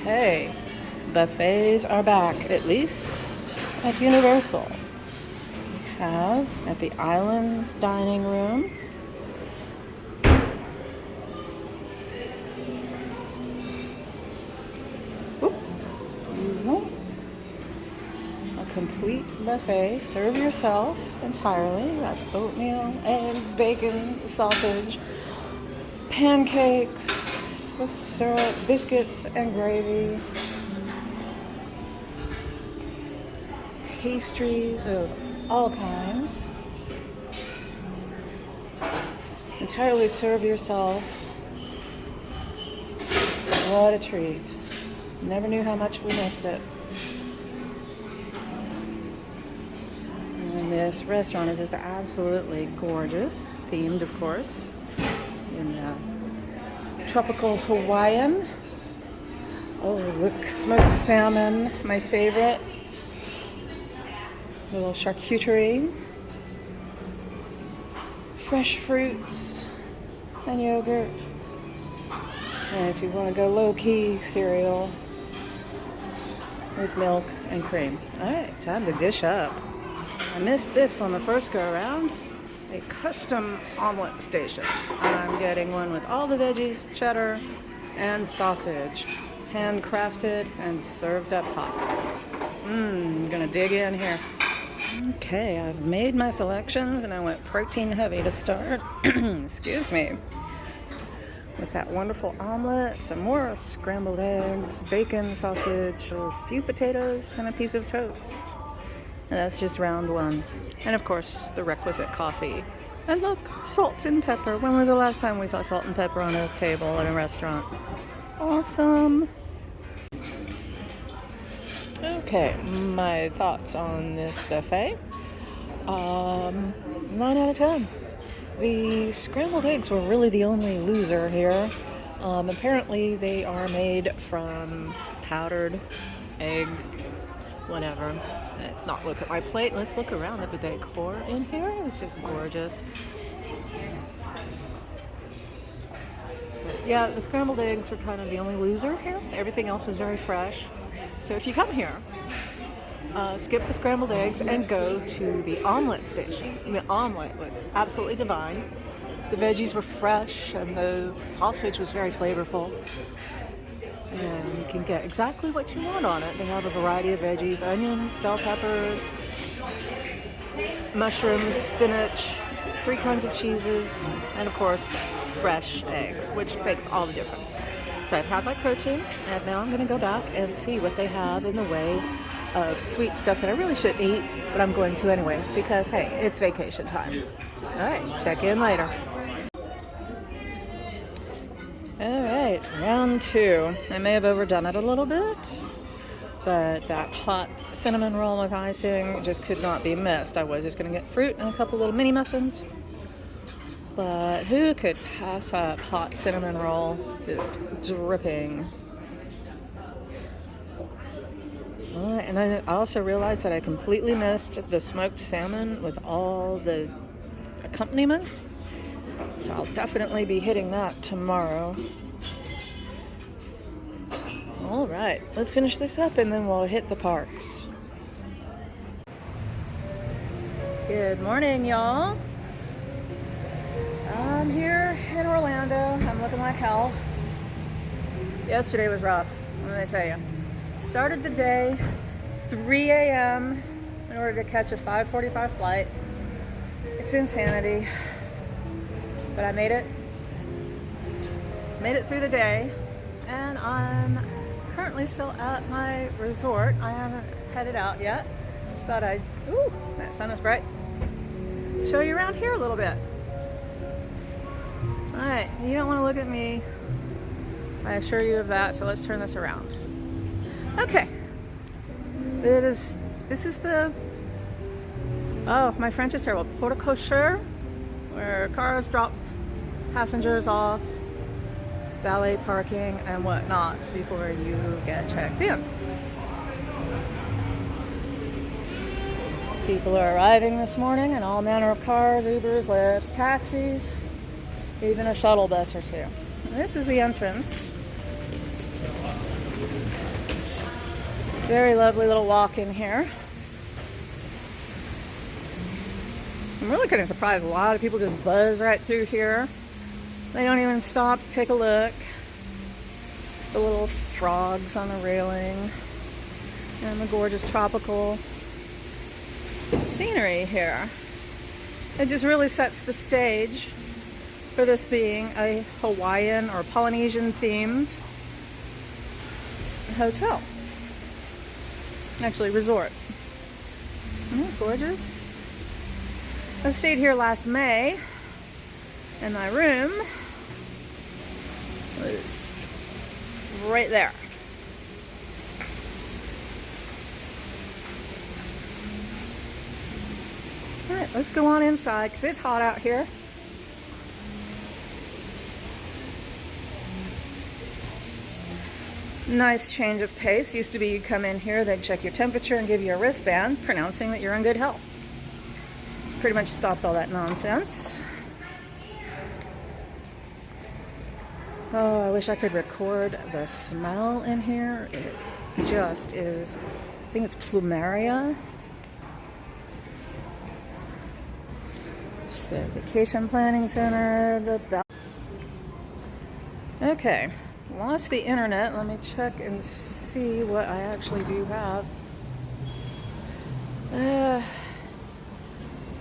Okay, buffets are back, at least at Universal. We have at the Islands Dining Room. Oop, excuse me. A complete buffet. Serve yourself entirely. You got oatmeal, eggs, bacon, sausage, pancakes with syrup, biscuits and gravy, pastries of all kinds. Entirely serve yourself. What a treat. Never knew how much we missed it. And this restaurant is just absolutely gorgeous. Themed, of course, in tropical Hawaiian. Oh, look, smoked salmon, my favorite. A little charcuterie. Fresh fruits and yogurt. And if you want to go low-key, cereal with milk and cream. All right, time to dish up. I missed this on the first go-around. A custom omelet station. I'm getting one with all the veggies, cheddar, and sausage. Handcrafted and served up hot. I'm gonna dig in here. Okay, I've made my selections and I went protein heavy to start. Excuse me. With that wonderful omelet, some more scrambled eggs, bacon, sausage, a few potatoes, and a piece of toast. And that's just round one. And of course, the requisite coffee. And look, salt and pepper. When was the last time we saw salt and pepper on a table at a restaurant? Awesome. Okay, my thoughts on this buffet. 9 out of 10. The scrambled eggs were really the only loser here. Apparently they are made from powdered egg, whatever. Let's not look at my plate. Let's look around at the decor in here. It's just gorgeous. But yeah, the scrambled eggs were kind of the only loser here. Everything else was very fresh. So if you come here, skip the scrambled eggs and go to the omelet station. The omelet was absolutely divine. The veggies were fresh and the sausage was very flavorful. And you can get exactly what you want on it. They have a variety of veggies, onions, bell peppers, mushrooms, spinach, 3 kinds of cheeses, and of course, fresh eggs, which makes all the difference. So I've had my protein, and now I'm going to go back and see what they have in the way of sweet stuff that I really shouldn't eat, but I'm going to anyway, because hey, it's vacation time. All right, check in later. All right, round 2. I may have overdone it a little bit, but that hot cinnamon roll with icing just could not be missed. I was just going to get fruit and a couple little mini muffins, but who could pass up hot cinnamon roll just dripping? And I also realized that I completely missed the smoked salmon with all the accompaniments. So I'll definitely be hitting that tomorrow. All right, let's finish this up and then we'll hit the parks. Good morning, y'all. I'm here in Orlando. I'm looking like hell. Yesterday was rough, let me tell you. Started the day 3 a.m. in order to catch a 5:45 flight. It's insanity. But I made it through the day, and I'm currently still at my resort. I haven't headed out yet. Just thought I'd, ooh, that sun is bright, show you around here a little bit. All right, you don't want to look at me, I assure you of that, so let's turn this around. Okay, this is the, oh, my French is terrible, porte cochere, where cars drop passengers off, valet parking and whatnot before you get checked in. People are arriving this morning in all manner of cars, Ubers, Lyfts, taxis, even a shuttle bus or two. This is the entrance Very lovely little walk in here. I'm really kind of surprised. A lot of people just buzz right through here. They don't even stop to take a look. The little frogs on the railing. And the gorgeous tropical scenery here. It just really sets the stage for this being a Hawaiian or Polynesian themed hotel. Actually, resort. Isn't that gorgeous? I stayed here last May, and my room was right there. All right, let's go on inside because it's hot out here. Nice change of pace. Used to be you'd come in here, they'd check your temperature and give you a wristband pronouncing that you're in good health. Pretty much stopped all that nonsense. Oh, I wish I could record the smell in here. It just is, I think it's plumeria. It's the vacation planning center, okay. Lost the internet. Let me check and see what I actually do have. Yeah,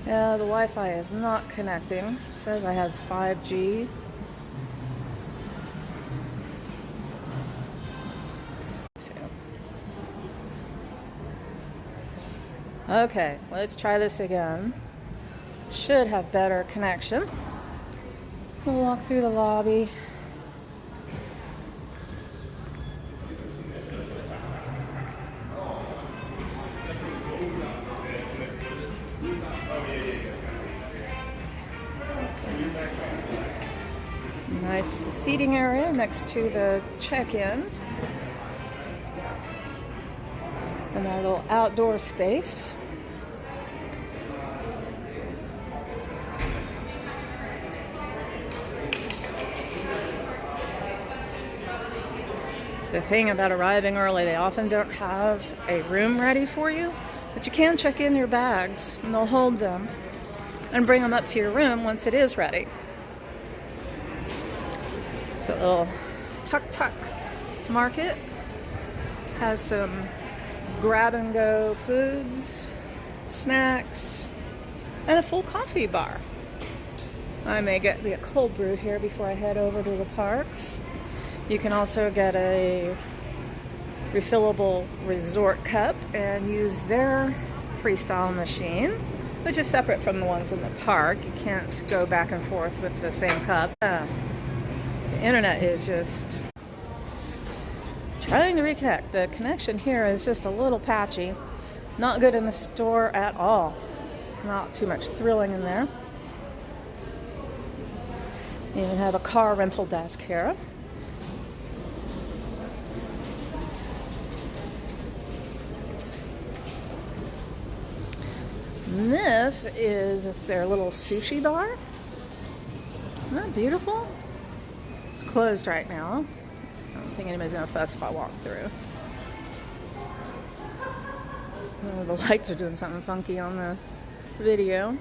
the Wi-Fi is not connecting. It says I have 5G. Okay, let's try this again. Should have better connection. We'll walk through the lobby. Nice seating area next to the check-in. And that little outdoor space. It's the thing about arriving early. They often don't have a room ready for you, but you can check in your bags and they'll hold them and bring them up to your room once it is ready. The little tuk-tuk market has some grab-and-go foods, snacks, and a full coffee bar. I may get me a cold brew here before I head over to the parks. You can also get a refillable resort cup and use their freestyle machine, which is separate from the ones in the park. You can't go back and forth with the same cup. The internet is just trying to reconnect. The connection here is just a little patchy. Not good in the store at all. Not too much thrilling in there. You even have a car rental desk here. And this is their little sushi bar. Isn't that beautiful? It's closed right now. I don't think anybody's gonna fuss if I walk through. Oh, the lights are doing something funky on the video.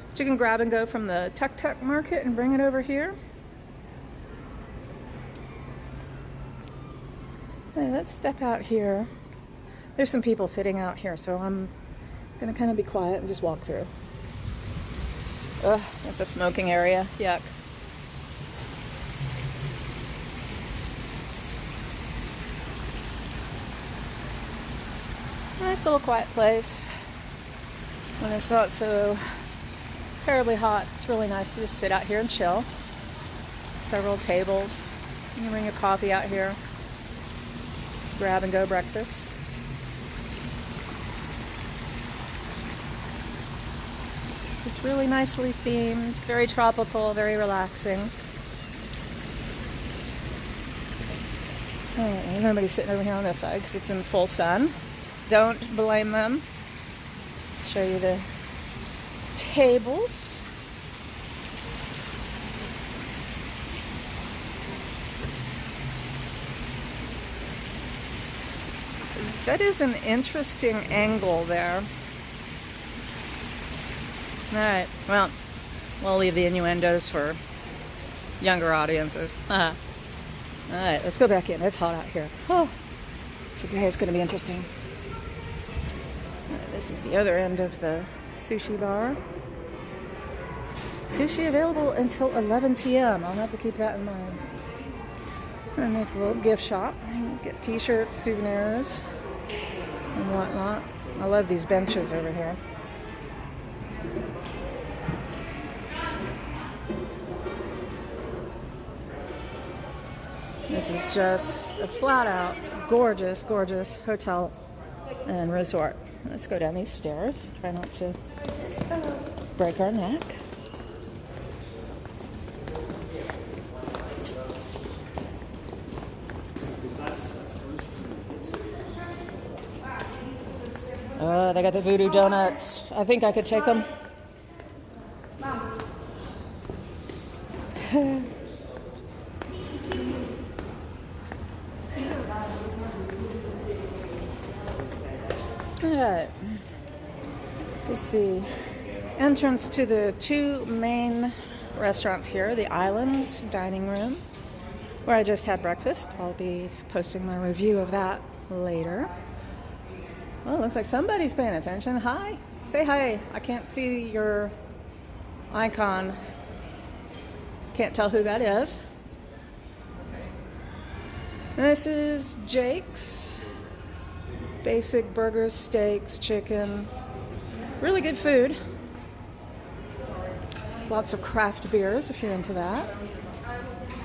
But you can grab and go from the tuk-tuk market and bring it over here. Hey, let's step out here. There's some people sitting out here, so I'm gonna kind of be quiet and just walk through. Ugh, it's a smoking area. Yuck. Nice little quiet place. When it's not so terribly hot, it's really nice to just sit out here and chill. Several tables. You can bring your coffee out here. Grab and go breakfast. It's really nicely themed, very tropical, very relaxing. Oh, nobody's sitting over here on this side because it's in full sun. Don't blame them. Show you the tables. That is an interesting angle there. Alright, well, we'll leave the innuendos for younger audiences. Alright, let's go back in. It's hot out here. Oh, today is going to be interesting. This is the other end of the sushi bar. Sushi available until 11 p.m. I'll have to keep that in mind. And there's a little gift shop. You can get t-shirts, souvenirs, and whatnot. I love these benches over here. This is just a flat-out gorgeous, gorgeous hotel and resort. Let's go down these stairs. Try not to break our neck. Oh, they got the voodoo donuts. I think I could take them. Alright. This is the entrance to the two main restaurants here, the Islands Dining Room, where I just had breakfast. I'll be posting my review of that later. Well, looks like somebody's paying attention. Hi. Say hi. I can't see your icon. Can't tell who that is. This is Jake's. Basic burgers, steaks, chicken. Really good food. Lots of craft beers if you're into that.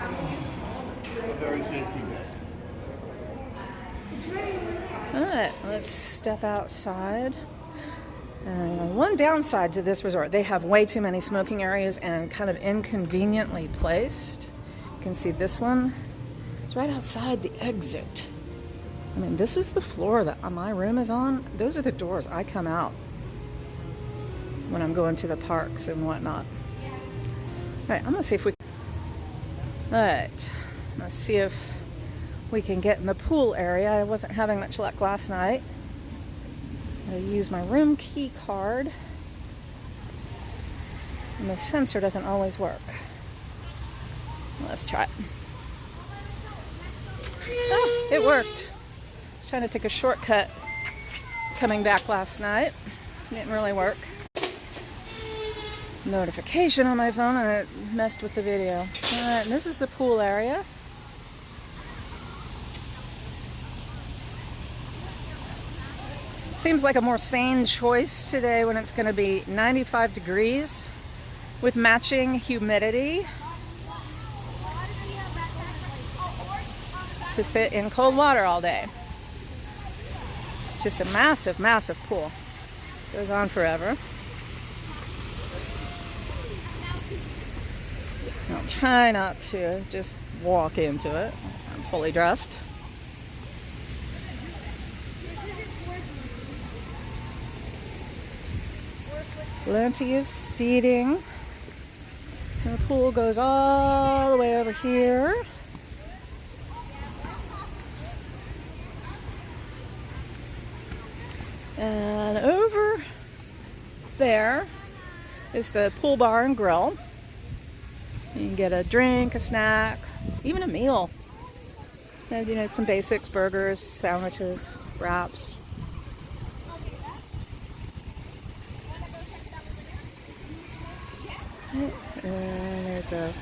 A very fancy bed. Alright, let's step outside. One downside to this resort, they have way too many smoking areas and kind of inconveniently placed. You can see this one. It's right outside the exit. I mean, this is the floor that my room is on. Those are the doors I come out when I'm going to the parks and whatnot. Alright, I'm going to see if we... Alright, let's see if we can get in the pool area. I wasn't having much luck last night. I use my room key card, and the sensor doesn't always work. Let's try it. Oh, it worked. I was trying to take a shortcut coming back last night. Didn't really work. Notification on my phone and it messed with the video. Alright, and this is the pool area. Seems like a more sane choice today when it's going to be 95 degrees with matching humidity to sit in cold water all day. It's just a massive, massive pool. Goes on forever. I'll try not to just walk into it. I'm fully dressed. Plenty of seating. And the pool goes all the way over here. And over there is the pool bar and grill. You can get a drink, a snack, even a meal. And, you know, some basics, burgers, sandwiches, wraps. And there's a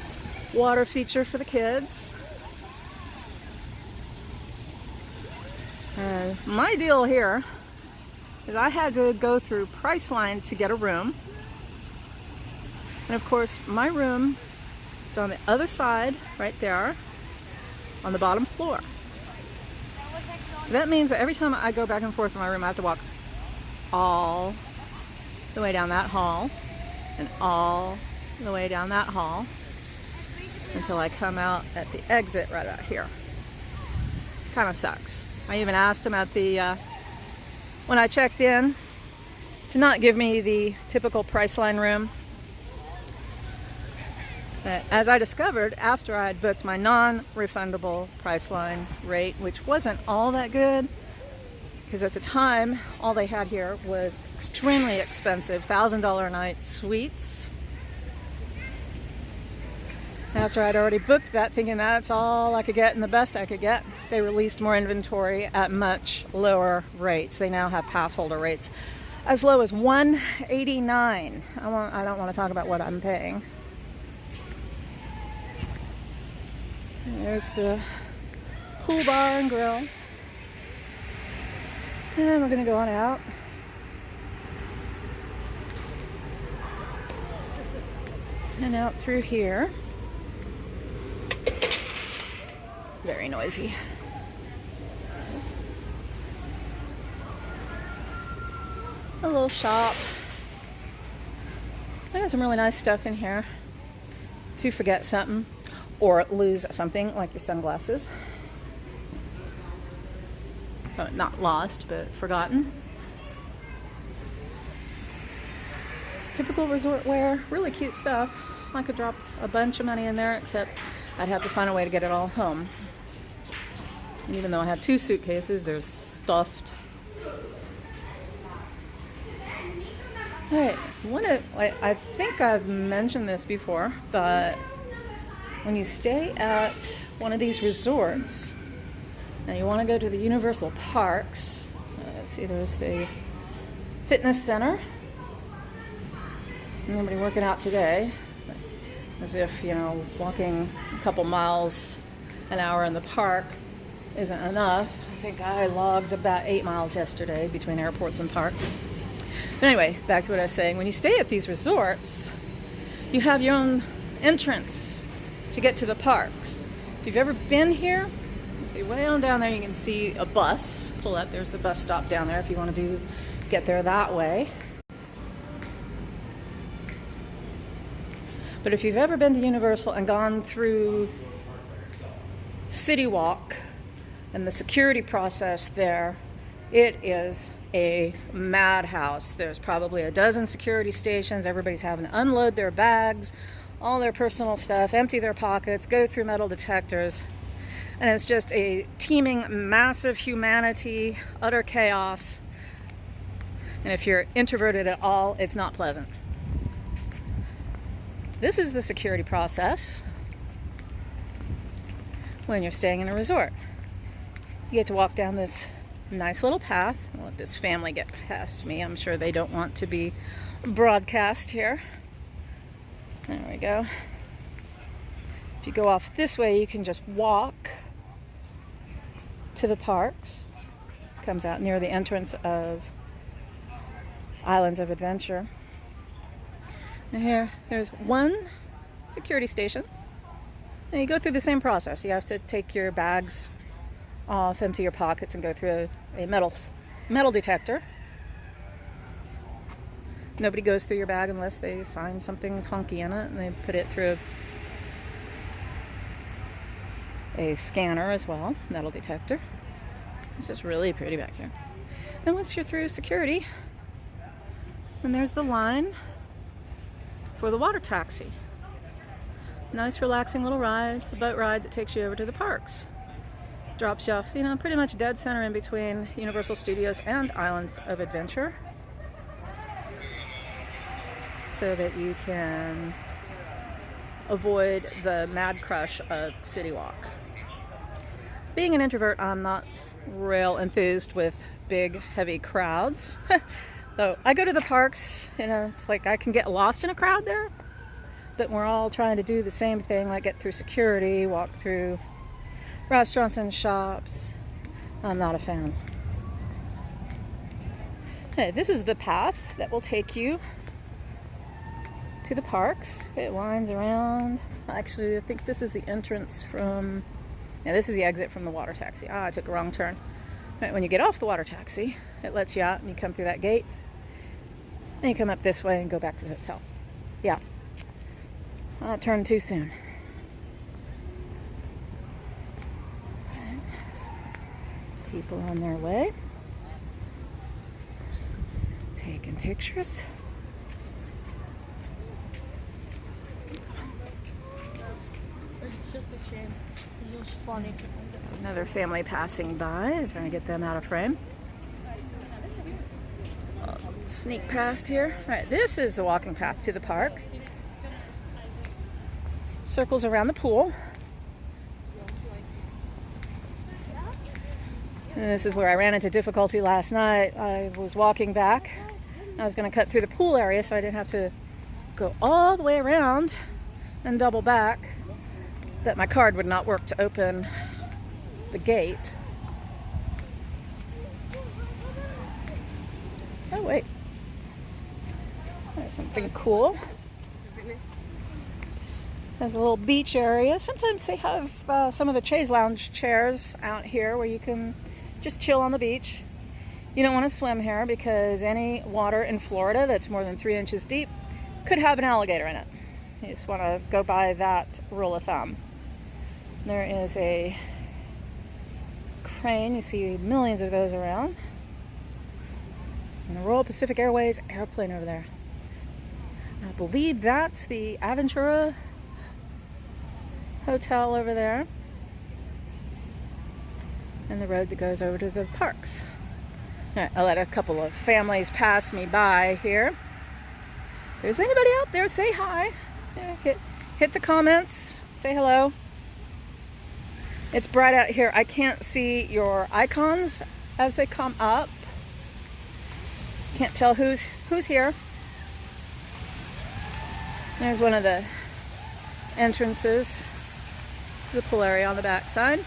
water feature for the kids. My deal here is I had to go through Priceline to get a room. And of course, my room is on the other side, right there, on the bottom floor. That means that every time I go back and forth in my room, I have to walk all the way down that hall and all the way down that hall until I come out at the exit right out here. Kind of sucks. I even asked him at the when I checked in to not give me the typical Priceline room. But as I discovered after I had booked my non-refundable Priceline rate, which wasn't all that good, because at the time, all they had here was extremely expensive $1,000 a night suites. After I'd already booked that, thinking that's all I could get and the best I could get, they released more inventory at much lower rates. They now have pass holder rates as low as $189. I don't want to talk about what I'm paying. And there's the pool bar and grill. And we're going to go on out. And out through here. Very noisy. A little shop. There's some really nice stuff in here. If you forget something or lose something like your sunglasses. Not lost, but forgotten. It's typical resort wear. Really cute stuff. I could drop a bunch of money in there, except I'd have to find a way to get it all home. And even though I have 2 suitcases, there's stuffed. Hey, I think I've mentioned this before, but when you stay at one of these resorts and you want to go to the Universal Parks, let's see, there's the fitness center. Nobody working out today, as if, you know, walking a couple miles an hour in the park isn't enough. I think I logged about 8 miles yesterday between airports and parks. But anyway, back to what I was saying. When you stay at these resorts, you have your own entrance to get to the parks. If you've ever been here, you see way on down there you can see a bus pull up. There's the bus stop down there if you want to get there that way. But if you've ever been to Universal and gone through City Walk and the security process there, it is a madhouse. There's probably a dozen security stations. Everybody's having to unload their bags, all their personal stuff, empty their pockets, go through metal detectors. And it's just a teeming, massive humanity, utter chaos. And if you're introverted at all, it's not pleasant. This is the security process when you're staying in a resort. You get to walk down this nice little path. I'll let this family get past me. I'm sure they don't want to be broadcast here. There we go. If you go off this way, you can just walk to the parks. Comes out near the entrance of Islands of Adventure. And here, there's one security station. And you go through the same process. You have to take your bags off, empty your pockets, and go through a metal detector. Nobody goes through your bag unless they find something funky in it, and they put it through a scanner as well, metal detector. It's just really pretty back here. And once you're through security, then there's the line for the water taxi. Nice relaxing little ride, a boat ride that takes you over to the parks. Drops you off, you know, pretty much dead center in between Universal Studios and Islands of Adventure, so that you can avoid the mad crush of City Walk. Being an introvert, I'm not real enthused with big, heavy crowds. So I go to the parks, you know, it's like I can get lost in a crowd there, but we're all trying to do the same thing, like get through security, walk through restaurants and shops. I'm not a fan. Okay, this is the path that will take you to the parks. It winds around. Actually, I think this is the entrance from, yeah, this is the exit from the water taxi. I took a wrong turn. Right, when you get off the water taxi, it lets you out and you come through that gate. And you come up this way and go back to the hotel. Yeah. I turned too soon. People on their way. Taking pictures. It's just a shame. It was funny. Another family passing by. I'm trying to get them out of frame. Sneak past here. All right, this is the walking path to the park. Circles around the pool. And this is where I ran into difficulty last night. I was walking back. I was going to cut through the pool area so I didn't have to go all the way around and double back. That my card would not work to open the gate. Oh, wait. There's something cool. There's a little beach area. Sometimes they have some of the chaise lounge chairs out here where you can just chill on the beach. You don't want to swim here because any water in Florida that's more than 3 inches deep could have an alligator in it. You just want to go by that rule of thumb. There is a crane. You see millions of those around. And the Royal Pacific Airways airplane over there. I believe that's the Aventura Hotel over there. And the road that goes over to the parks. All right, I'll let a couple of families pass me by here. If there's anybody out there, say hi. Yeah, hit the comments. Say hello. It's bright out here. I can't see your icons as they come up. Can't tell who's here. There's one of the entrances to the pool area on the back side.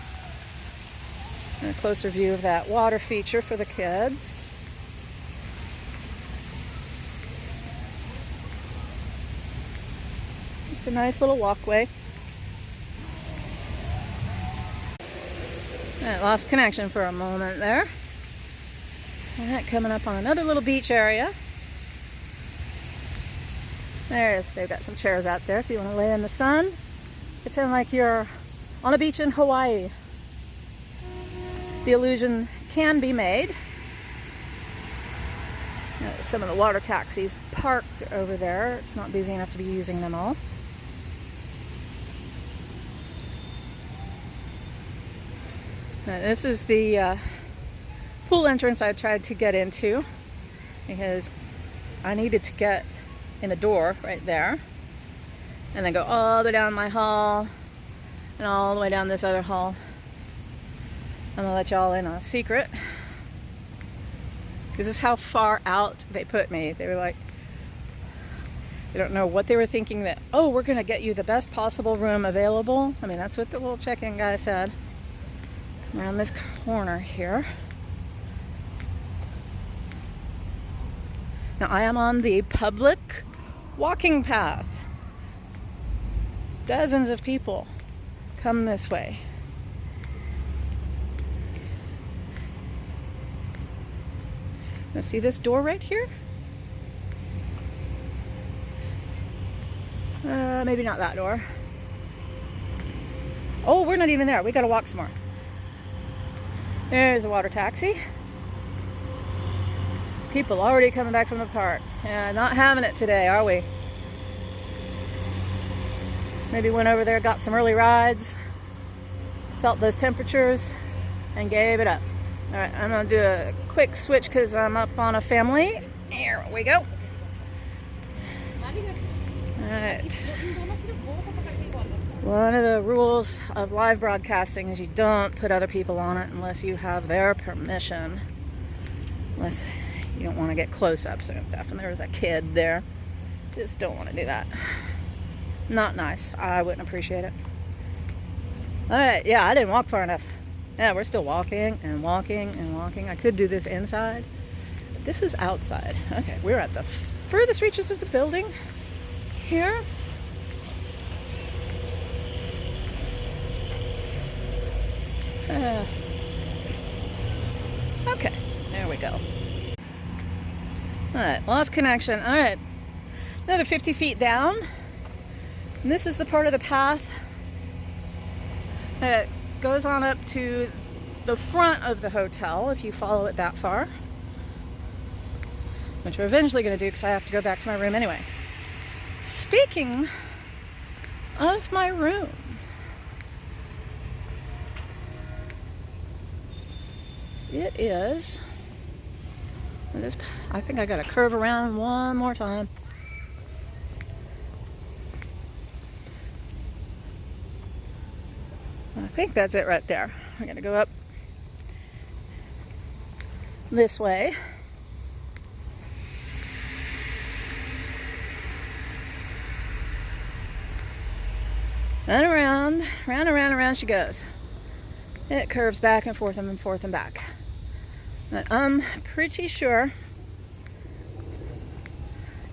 And a closer view of that water feature for the kids. Just a nice little walkway. I lost connection for a moment there. And that coming up on another little beach area. They've got some chairs out there if you want to lay in the sun. Pretend like you're on a beach in Hawaii. The illusion can be made. Some of the water taxis parked over there. It's not busy enough to be using them all. Now, this is the pool entrance I tried to get into because I needed to get in a door right there and then go all the way down my hall and all the way down this other hall. I'm gonna let y'all in on a secret. This is how far out they put me. They were like, I don't know what they were thinking that, oh, we're gonna get you the best possible room available. I mean, that's what the little check-in guy said. Around this corner here. Now I am on the public walking path. Dozens of people come this way. Now see this door right here? Maybe not that door. Oh, we're not even there. We gotta walk some more. There's a water taxi. People already coming back from the park. Yeah, not having it today, are we? Maybe went over there, got some early rides, felt those temperatures, and gave it up. All right, I'm gonna do a quick switch because I'm up on a family. Here we go. All right. One of the rules of live broadcasting is you don't put other people on it unless you have their permission. Unless you don't want to get close-ups and stuff. And there was a kid there. Just don't want to do that. Not nice. I wouldn't appreciate it. Alright, yeah, I didn't walk far enough. Yeah, we're still walking and walking and walking. I could do this inside, but this is outside. Okay, we're at the furthest reaches of the building here. Okay, there we go. Alright, lost connection. Alright, another 50 feet down. And this is the part of the path that goes on up to the front of the hotel, if you follow it that far. Which we're eventually going to do because I have to go back to my room anyway. Speaking of my room, it is I think I gotta curve around one more time. I think that's it right there. I gotta go up this way. And around, around she goes. It curves back and forth and forth and back. But I'm pretty sure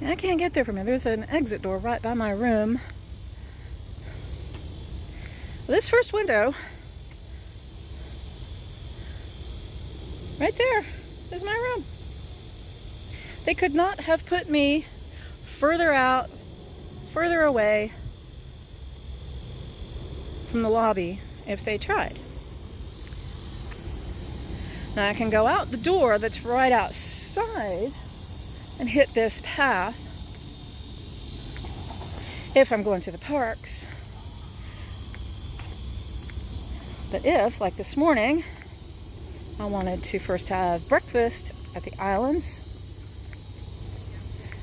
I can't get there from here. There's an exit door right by my room. This first window, right there, is my room. They could not have put me further out, further away from the lobby if they tried. Now I can go out the door that's right outside and hit this path if I'm going to the parks. But if, like this morning, I wanted to first have breakfast at the islands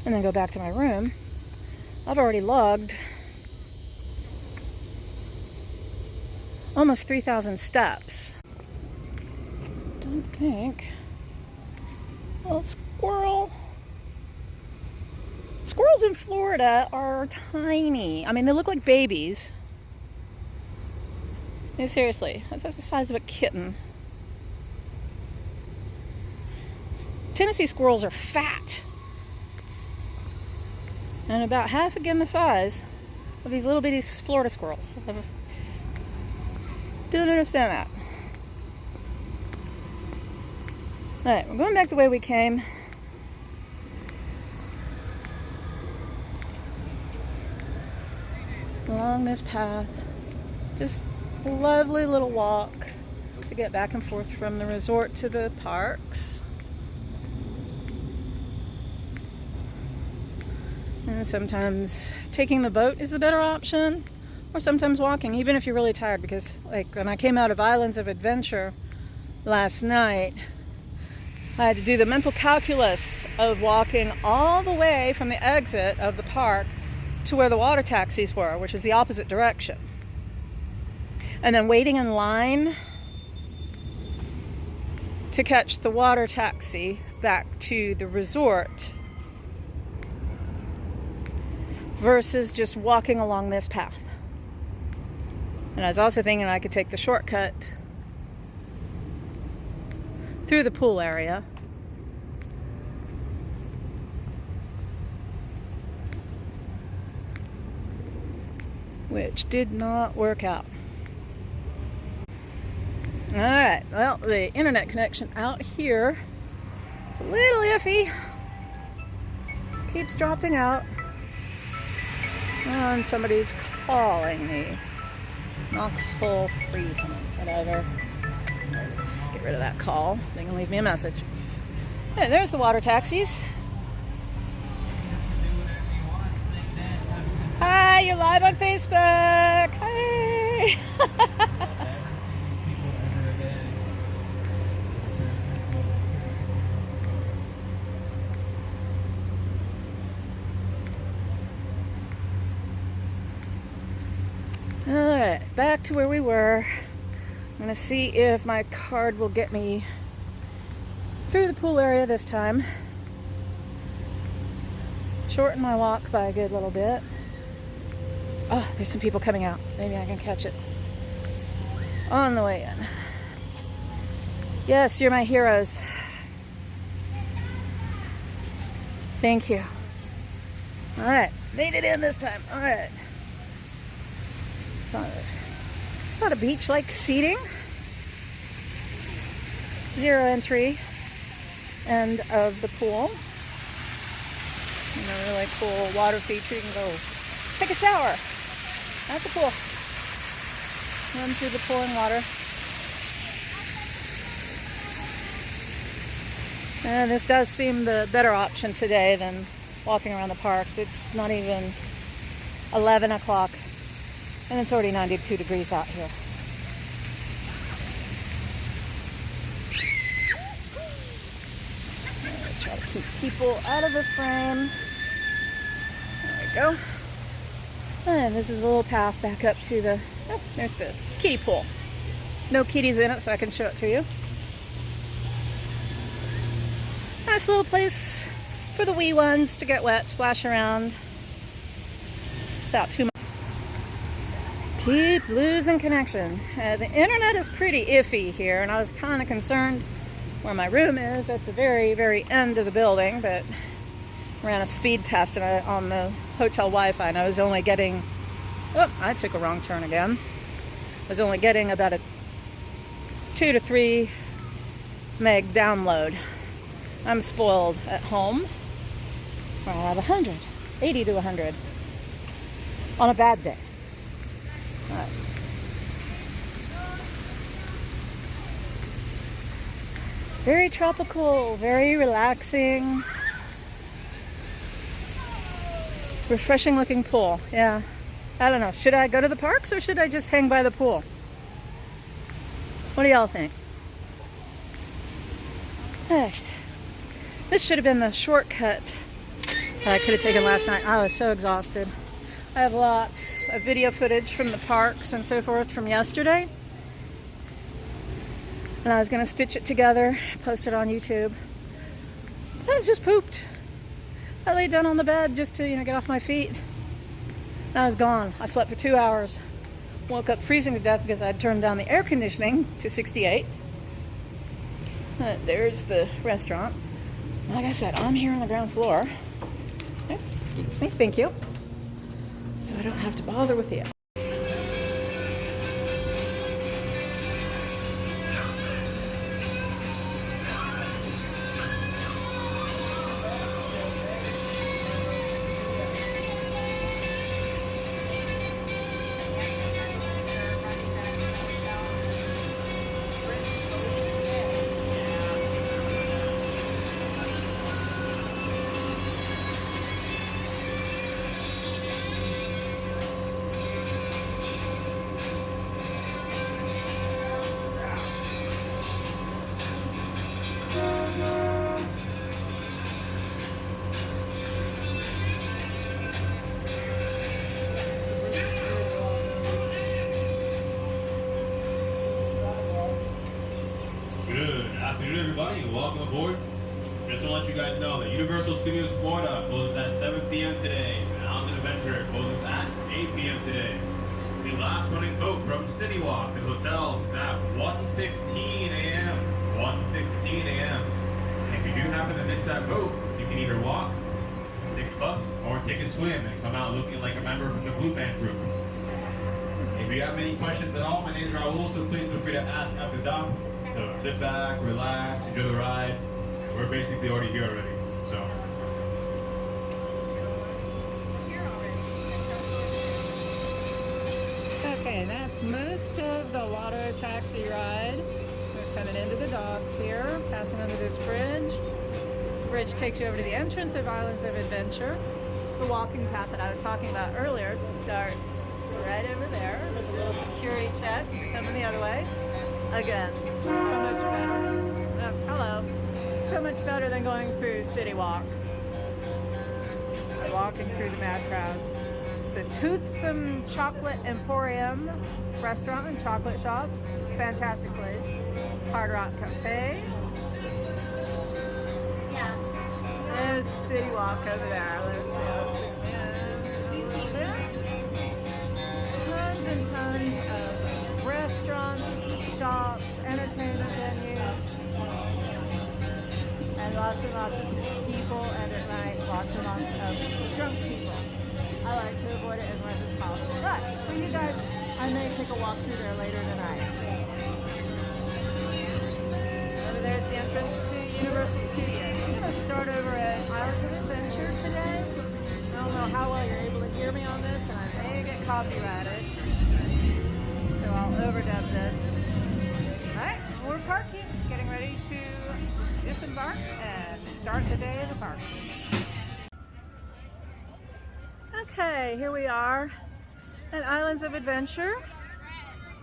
and then go back to my room, I've already logged almost 3,000 steps. Don't think. Oh, squirrel. Squirrels in Florida are tiny. I mean, they look like babies. Yeah, seriously, that's the size of a kitten. Tennessee squirrels are fat. And about half again the size of these little bitty Florida squirrels. I don't understand that. Alright, we're going back the way we came. Along this path. Just a lovely little walk to get back and forth from the resort to the parks. And sometimes taking the boat is the better option, or sometimes walking, even if you're really tired, because like when I came out of Islands of Adventure last night, I had to do the mental calculus of walking all the way from the exit of the park to where the water taxis were, which is the opposite direction. And then waiting in line to catch the water taxi back to the resort versus just walking along this path. And I was also thinking I could take the shortcut through the pool area. Which did not work out. Alright, well, the internet connection out here is a little iffy. Keeps dropping out. Oh, and somebody's calling me. Knoxville freezing, whatever. Get rid of that call. They can leave me a message. Hey, there's the water taxis. Hi, you're live on Facebook. Hey. Alright, back to where we were. I'm going to see if my card will get me through the pool area this time. Shorten my walk by a good little bit. Oh, there's some people coming out. Maybe I can catch it on the way in. Yes, you're my heroes. Thank you. Alright, made it in this time. Alright. It's not a beach-like seating. 0 entry end of the pool. And a really cool water feature. You can go take a shower at the pool. Run through the pouring water. And this does seem the better option today than walking around the parks. It's not even 11 o'clock. And it's already 92 degrees out here. Try to keep people out of the frame. There we go. And this is a little path back up to the, oh, there's the kiddie pool. No kitties in it, so I can show it to you. Nice little place for the wee ones to get wet, splash around without too much. Keep losing connection. The internet is pretty iffy here, and I was kind of concerned where my room is at the very, very end of the building, but ran a speed test on the hotel Wi-Fi, and I was only getting, oh, I took a wrong turn again. I was only getting about a 2 to 3 meg download. I'm spoiled at home where I have 100, 80 to 100 on a bad day. All right. Very tropical, very relaxing, refreshing looking pool. Yeah, I don't know. Should I go to the parks or should I just hang by the pool? What do y'all think? Hey, this should have been the shortcut that I could have taken last night. I was so exhausted. I have lots of video footage from the parks and so forth from yesterday. And I was going to stitch it together, post it on YouTube. I was just pooped. I laid down on the bed just to, get off my feet. And I was gone. I slept for 2 hours. Woke up freezing to death because I'd turned down the air conditioning to 68. There's the restaurant. Like I said, I'm here on the ground floor. Okay, excuse me, thank you. So I don't have to bother with you. Afternoon, everybody, and welcome aboard. Just to let you guys know that Universal Studios Florida closes at 7 p.m. today. And Islands of Adventure closes at 8 p.m. today. The last running boat from City Walk to hotels is at 1:15 a.m. 1:15 a.m. And if you do happen to miss that boat, you can either walk, take a bus, or take a swim and come out looking like a member from the Blue Band group. If you have any questions at all, my name is Raul, so please feel free to ask at the dock. So sit back, relax, enjoy the ride. We're basically already here already, so. Okay, that's most of the water taxi ride. We're coming into the docks here, passing under this bridge. The bridge takes you over to the entrance of Islands of Adventure. The walking path that I was talking about earlier starts right over there. There's a little security check coming the other way. Again, so much better. Oh, hello. So much better than going through City Walk. Walking through the mad crowds. It's the Toothsome Chocolate Emporium restaurant and chocolate shop. Fantastic place. Hard Rock Cafe. Yeah. There's City Walk over there. Let's see. A little bit. Tons and tons of restaurants, shops, entertainment venues, and lots of people, and at night lots and lots of drunk people. I like to avoid it as much as possible, but for you guys, I may take a walk through there later tonight. Over there's the entrance to Universal Studios. I'm going to start over at Islands of Adventure today. I don't know how well you're able to hear me on this, and I may get copyrighted. So I'll overdub this. Alright, we're parking, getting ready to disembark and start the day in the park. Okay, here we are at Islands of Adventure.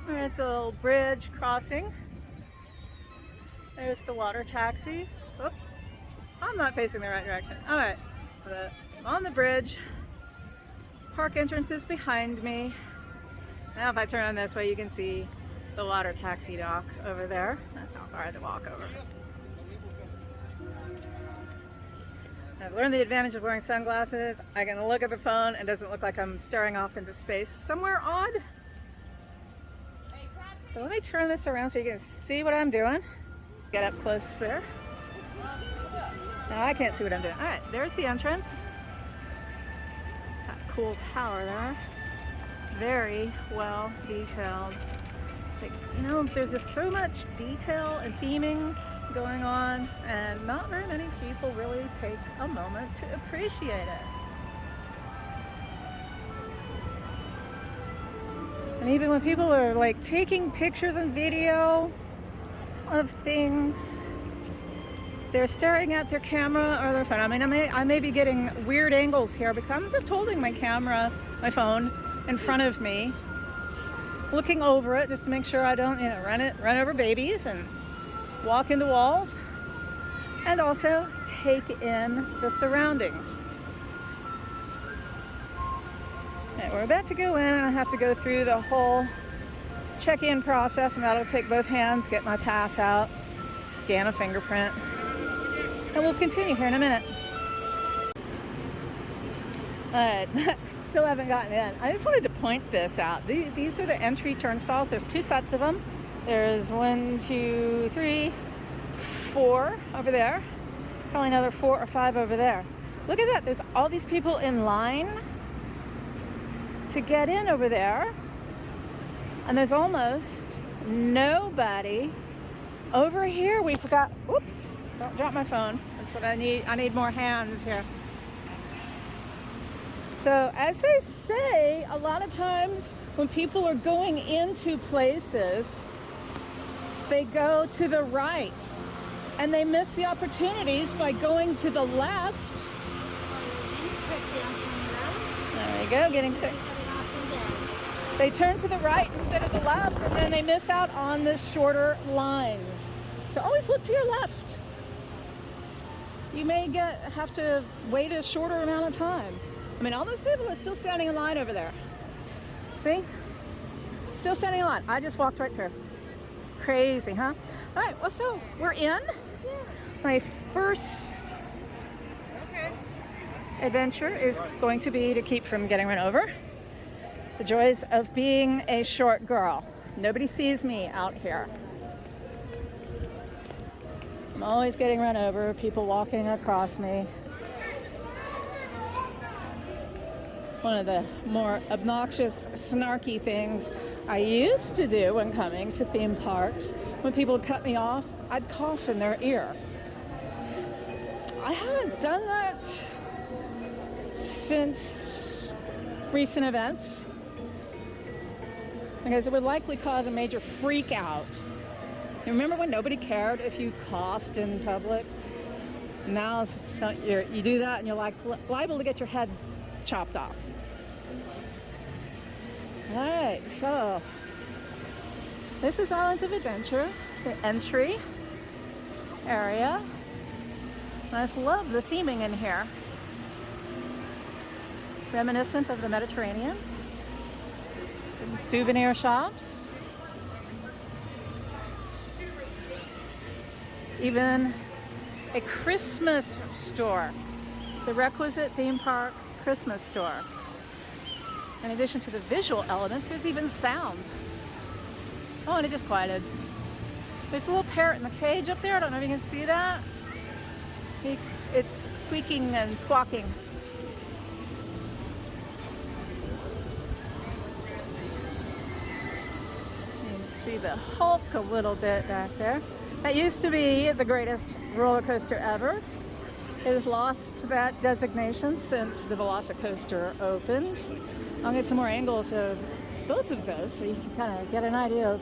We're at the little bridge crossing. There's the water taxis. Oh, I'm not facing the right direction. All right, I'm on the bridge. Park entrance is behind me. Now if I turn on this way, you can see the water taxi dock over there. That's how far I had to walk over. I've learned the advantage of wearing sunglasses. I can look at the phone and it doesn't look like I'm staring off into space somewhere odd. So let me turn this around so you can see what I'm doing. Get up close there. Now I can't see what I'm doing. All right, there's the entrance. That cool tower there. Very well detailed. It's like, you know, there's just so much detail and theming going on, and not very many people really take a moment to appreciate it. And even when people are like taking pictures and video of things, they're staring at their camera or their phone. I mean, I may be getting weird angles here because I'm just holding my camera, my phone, in front of me, looking over it just to make sure I don't, you know, run over babies and walk into walls, and also take in the surroundings. Okay, we're about to go in, and I have to go through the whole check-in process, and that'll take both hands, get my pass out, scan a fingerprint, and we'll continue here in a minute. Alright, still haven't gotten in. I just wanted to point this out. These are the entry turnstiles. There's 2 sets of them. There's 1, 2, 3, 4 over there. Probably another 4 or 5 over there. Look at that. There's all these people in line to get in over there. And there's almost nobody over here. We forgot. Oops. Don't drop my phone. That's what I need. I need more hands here. So as they say, a lot of times when people are going into places, they go to the right and they miss the opportunities by going to the left. There we go, getting sick. They turn to the right instead of the left, and then they miss out on the shorter lines. So always look to your left. You may have to wait a shorter amount of time. I mean, all those people are still standing in line over there. See? Still standing in line. I just walked right through. Crazy, huh? All right, well, so we're in. My first adventure is going to be to keep from getting run over. The joys of being a short girl. Nobody sees me out here. I'm always getting run over, people walking across me. One of the more obnoxious, snarky things I used to do when coming to theme parks, when people would cut me off, I'd cough in their ear. I haven't done that since recent events, because it would likely cause a major freak out. You remember when nobody cared if you coughed in public? Now you do that and you're like liable to get your head chopped off. All right, so this is Islands of Adventure, the entry area. I just love the theming in here. Reminiscent of the Mediterranean. Some souvenir shops. Even a Christmas store. The requisite theme park Christmas store. In addition to the visual elements, there's even sound. Oh, and it just quieted. There's a little parrot in the cage up there. I don't know if you can see that. It's squeaking and squawking. You can see the Hulk a little bit back there. That used to be the greatest roller coaster ever. It has lost that designation since the Velocicoaster opened. I'll get some more angles of both of those so you can kind of get an idea of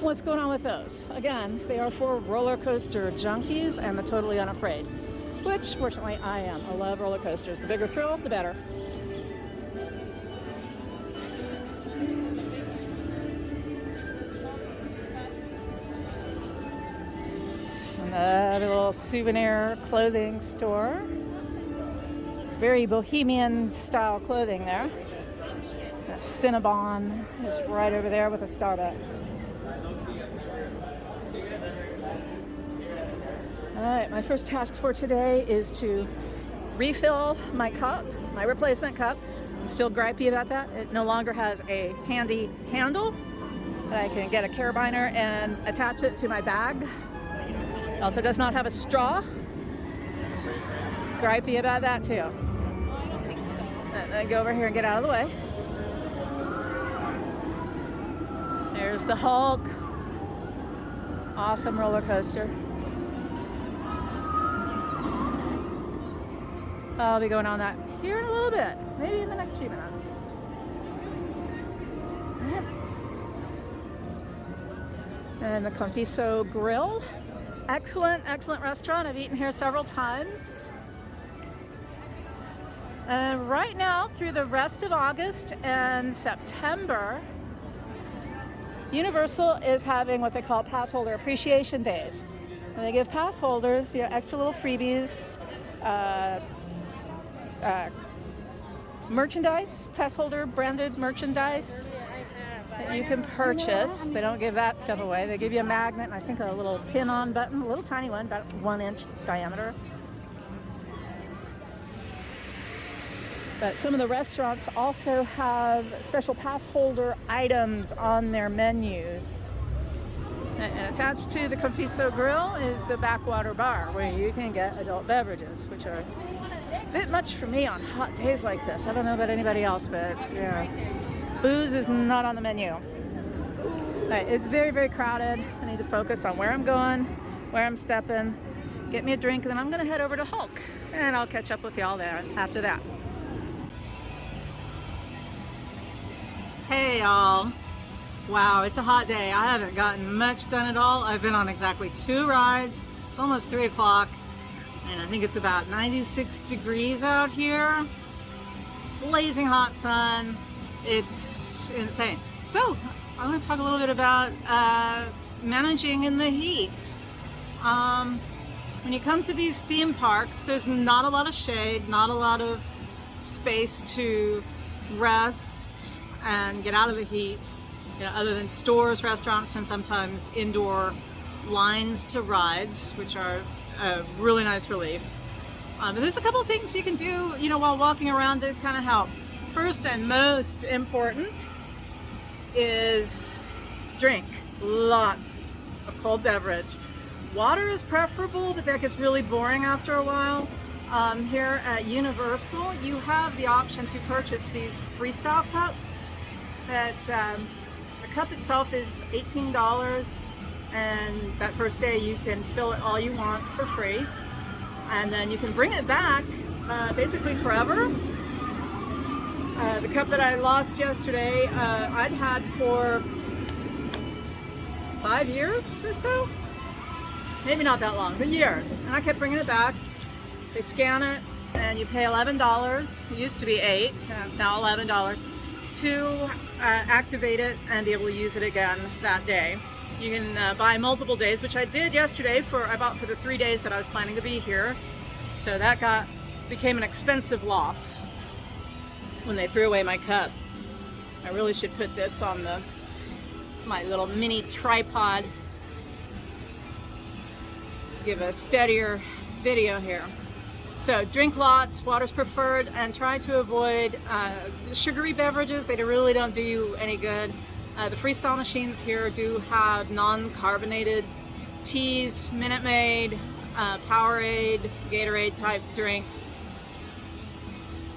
what's going on with those. Again, they are for roller coaster junkies and the totally unafraid, which fortunately I am. I love roller coasters. The bigger thrill, the better. And A little souvenir clothing store. Very bohemian style clothing there. The Cinnabon is right over there with a Starbucks. Alright, my first task for today is to refill my cup, my replacement cup. I'm still gripey about that. It no longer has a handy handle that I can get a carabiner and attach it to my bag. It also does not have a straw. Gripey about that too. And then go over here and get out of the way. There's the Hulk. Awesome roller coaster. I'll be going on that here in a little bit, maybe in the next few minutes. And the Confiso Grill. Excellent, excellent restaurant. I've eaten here several times. And right now, through the rest of August and September, Universal is having what they call pass holder appreciation days. And they give pass holders, extra little freebies, merchandise, pass holder branded merchandise that you can purchase. They don't give that stuff away. They give you a magnet and I think a little pin-on button, a little tiny one, about 1 inch diameter. But some of the restaurants also have special pass holder items on their menus. And attached to the Confiso Grill is the Backwater Bar, where you can get adult beverages, which are a bit much for me on hot days like this. I don't know about anybody else, but yeah, booze is not on the menu. Right, it's very, very crowded. I need to focus on where I'm going, where I'm stepping, get me a drink, and then I'm gonna head over to Hulk, and I'll catch up with y'all there after that. Hey y'all. Wow, it's a hot day. I haven't gotten much done at all. I've been on exactly 2 rides. It's almost 3 o'clock. And I think it's about 96 degrees out here. Blazing hot sun. It's insane. So, I want to talk a little bit about managing in the heat. When you come to these theme parks, there's not a lot of shade, not a lot of space to rest and get out of the heat. Other than stores, restaurants, and sometimes indoor lines to rides, which are a really nice relief. And there's a couple of things you can do, while walking around to kind of help. First and most important is drink lots of cold beverage. Water is preferable, but that gets really boring after a while. Here at Universal, you have the option to purchase these freestyle cups that the cup itself is $18, and that first day you can fill it all you want for free, and then you can bring it back basically forever. The cup that I lost yesterday, I'd had for 5 years or so, maybe not that long, but years, and I kept bringing it back. They scan it and you pay $11. It used to be $8, and it's now $11 to activate it and be able to use it again that day. You can buy multiple days, which I did yesterday. I bought for the 3 days that I was planning to be here. So that became an expensive loss when they threw away my cup. I really should put this on my little mini tripod. Give a steadier video here. So drink lots, water's preferred, and try to avoid sugary beverages. They really don't do you any good. The freestyle machines here do have non-carbonated teas, Minute Maid, Powerade, Gatorade type drinks.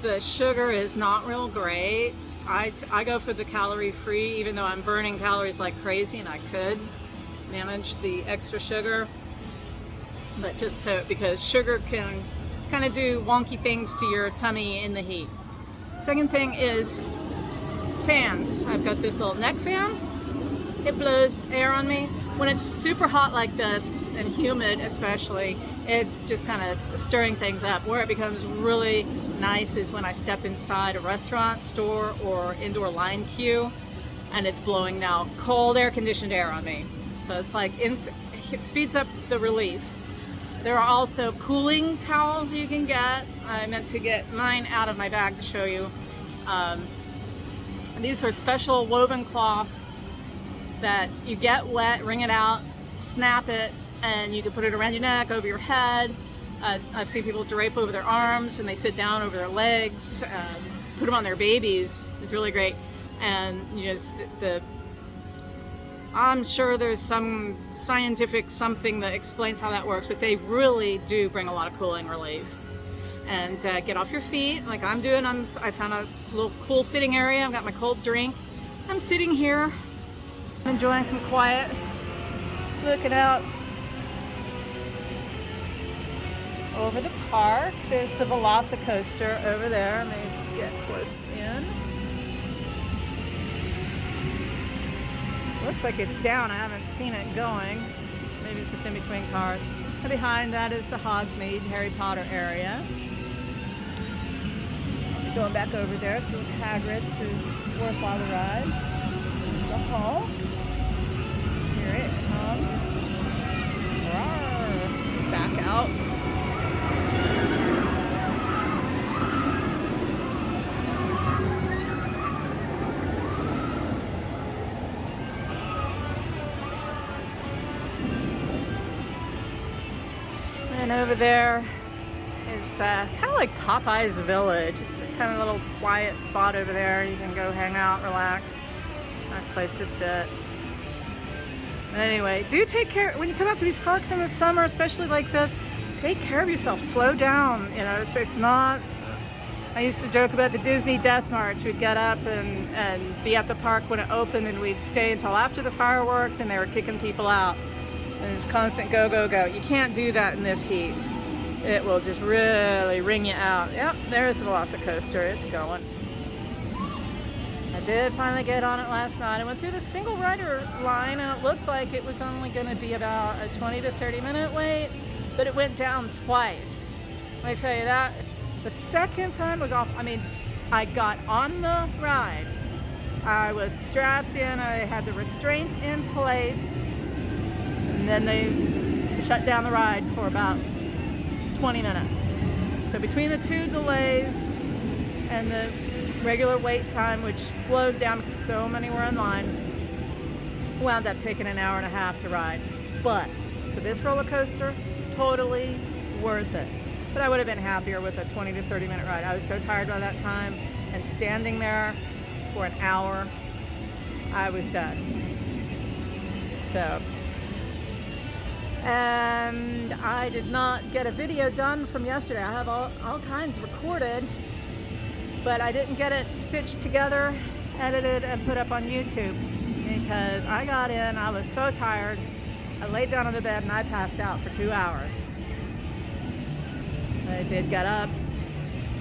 The sugar is not real great. I go for the calorie free, even though I'm burning calories like crazy and I could manage the extra sugar. But just because sugar can kind of do wonky things to your tummy in the heat. Second thing is fans. I've got this little neck fan. It blows air on me. When it's super hot like this, and humid especially, it's just kind of stirring things up. Where it becomes really nice is when I step inside a restaurant, store, or indoor line queue, and it's blowing now cold air conditioned air on me. So it's like, it speeds up the relief. There are also cooling towels you can get. I meant to get mine out of my bag to show you. These are special woven cloth that you get wet, wring it out, snap it, and you can put it around your neck, over your head. I've seen people drape over their arms when they sit down, over their legs, put them on their babies. It's really great. And you know, I'm sure there's some scientific something that explains how that works, but they really do bring a lot of cooling relief. And get off your feet like I'm doing. I found a little cool sitting area. I've got my cold drink. I'm sitting here, enjoying some quiet, looking out over the park. There's the Velocicoaster over there. Let me get close in. Looks like it's down. I haven't seen it going. Maybe it's just in between cars. And behind that is the Hogsmeade Harry Potter area. Going back over there, so Hagrid's is worthwhile to ride. There's the Hulk. Here it comes. Rawr. Back out. And over there is kind of like Popeye's Village. It's kind of a little quiet spot over there. You can go hang out, relax. Nice place to sit. But anyway, do take care when you come out to these parks in the summer, especially like this. Take care of yourself. Slow down. You know, it's not. I used to joke about the Disney Death March. We'd get up and be at the park when it opened, and we'd stay until after the fireworks, and they were kicking people out. And it was constant go, go, go. You can't do that in this heat. It will just really wring you out. Yep, there's the Velocicoaster. It's going. I did finally get on it last night. I went through the single rider line, and it looked like it was only going to be about a 20 to 30 minute wait, but it went down twice. Let me tell you that. The second time was off. I mean, I got on the ride. I was strapped in. I had the restraint in place, and then they shut down the ride for about 20 minutes. So between the two delays and the regular wait time, which slowed down because so many were in line, wound up taking an hour and a half to ride. But for this roller coaster, totally worth it. But I would have been happier with a 20 to 30 minute ride. I was so tired by that time, and standing there for an hour, I was done. So, and I did not get a video done from yesterday. I have all kinds recorded, but I didn't get it stitched together, edited, and put up on YouTube because I got in, I was so tired, I laid down on the bed and I passed out for 2 hours. I did get up,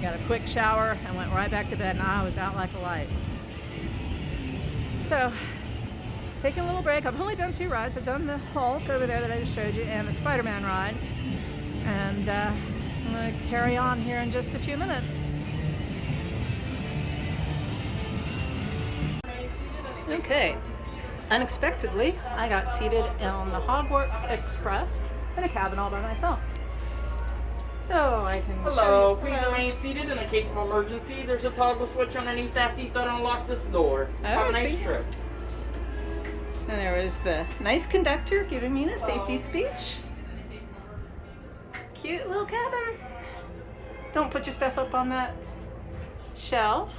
got a quick shower, and went right back to bed, and I was out like a light. So, taking a little break. I've only done 2 rides. I've done the Hulk over there that I just showed you, and the Spider-Man ride. And I'm going to carry on here in just a few minutes. Okay. Unexpectedly, I got seated on the Hogwarts Express in a cabin all by myself. So I can Hello, please remain seated in a case of emergency. There's a toggle switch underneath that seat that'll unlock this door. Have a nice trip. And there was the nice conductor giving me a safety speech. Cute little cabin. Don't put your stuff up on that shelf.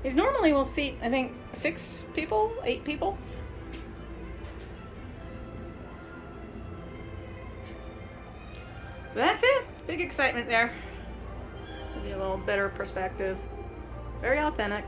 These normally will seat, I think, 6 people, 8 people. But that's it. Big excitement there. Give you a little better perspective. Very authentic.